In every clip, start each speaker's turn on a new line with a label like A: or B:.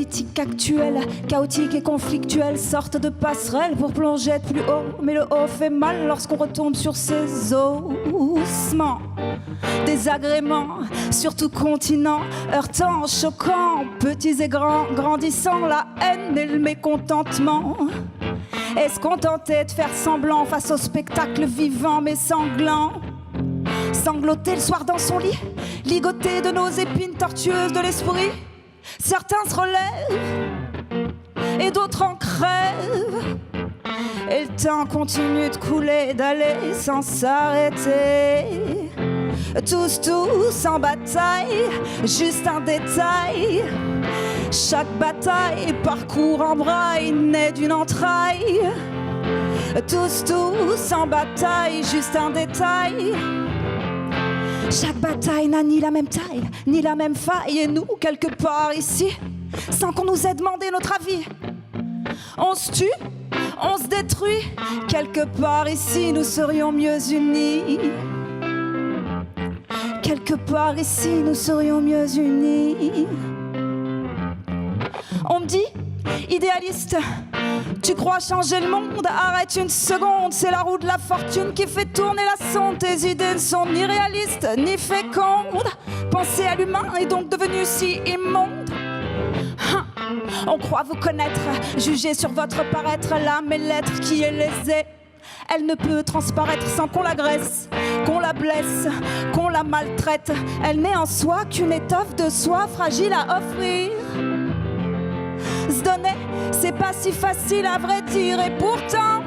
A: politique actuelle, chaotique et conflictuelle, sorte de passerelle pour plonger plus haut. Mais le haut fait mal lorsqu'on retombe sur ses ossements. Désagréments sur tout continent, heurtant, choquant, petits et grands, grandissant, la haine et le mécontentement. Et se contenter de faire semblant face au spectacle vivant mais sanglant. Sangloter le soir dans son lit, ligoter de nos épines tortueuses de l'esprit. Certains se relèvent et d'autres en crèvent. Et le temps continue de couler, d'aller sans s'arrêter. Tous en bataille, juste un détail. Chaque bataille, parcours en braille, naît d'une entraille. Tous en bataille, juste un détail. Chaque bataille n'a ni la même taille, ni la même faille. Et nous, quelque part ici, sans qu'on nous ait demandé notre avis, on se tue, on se détruit. Quelque part ici, nous serions mieux unis. Quelque part ici, nous serions mieux unis. On me dit, idéaliste, tu crois changer le monde? Arrête une seconde, c'est la roue de la fortune qui fait tourner la sonde. Tes idées ne sont ni réalistes, ni fécondes. Penser à l'humain est donc devenu si immonde. On croit vous connaître, juger sur votre paraître, l'âme et l'être qui est lésée. Elle ne peut transparaître sans qu'on l'agresse, qu'on la blesse, qu'on la maltraite. Elle n'est en soi qu'une étoffe de soie fragile à offrir. Se donner, c'est pas si facile à vrai dire. Et pourtant,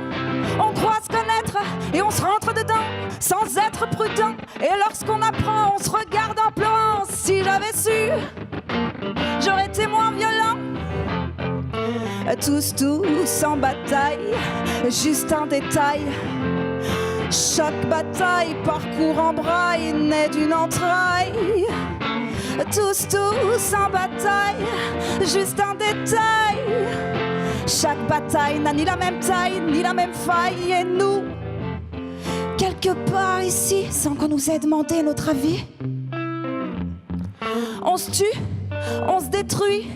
A: on croit se connaître et on se rentre dedans sans être prudent. Et lorsqu'on apprend, on se regarde en pleurant. Si j'avais su, j'aurais été moins violent. Tous en bataille, juste un détail. Chaque bataille, parcours en braille, naît d'une entraille. Tous en bataille, juste un détail. Chaque bataille n'a ni la même taille, ni la même faille. Et nous, quelque part ici, sans qu'on nous ait demandé notre avis, on se tue, on se détruit.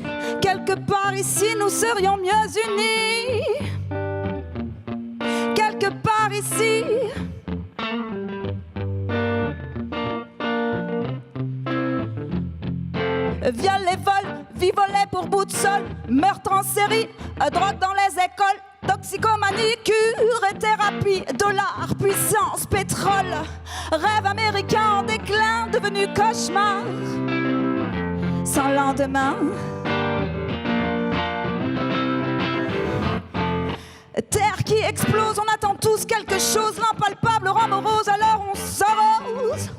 A: Quelque part ici, nous serions mieux unis. Quelque part ici, viol et vol, vie volée pour bout de sol, meurtre en série, drogue dans les écoles, toxicomanie, cure et thérapie, dollars, puissance, pétrole, rêve américain en déclin, devenu cauchemar, sans lendemain. Terre qui explose, on attend tous quelque chose, l'impalpable rend morose, alors on s'arrose.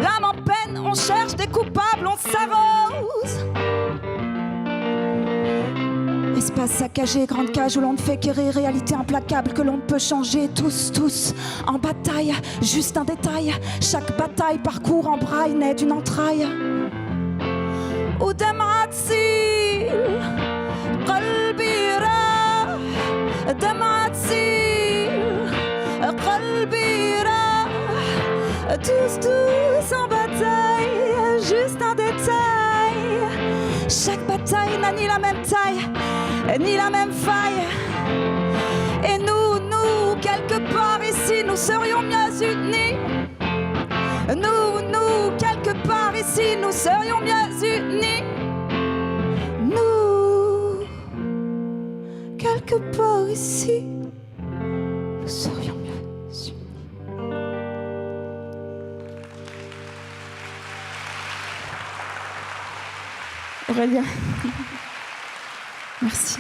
A: L'âme en peine, on cherche des coupables, on s'arrose. Espace saccagé, grande cage où l'on ne fait qu'errer, réalité implacable que l'on ne peut changer. Tous en bataille, juste un détail. Chaque bataille, parcours en braille, naît d'une entraille. Ou دمعتي قلبي راح دمعتي قلبي راح. Tous en bataille, juste un détail. Chaque bataille n'a ni la même taille, ni la même faille. Et nous, quelque part ici, nous serions mieux unis. Nous, quelque part ici, nous serions mieux unis. Nous, quelque part ici, nous serions mieux unis. Aurélien, merci.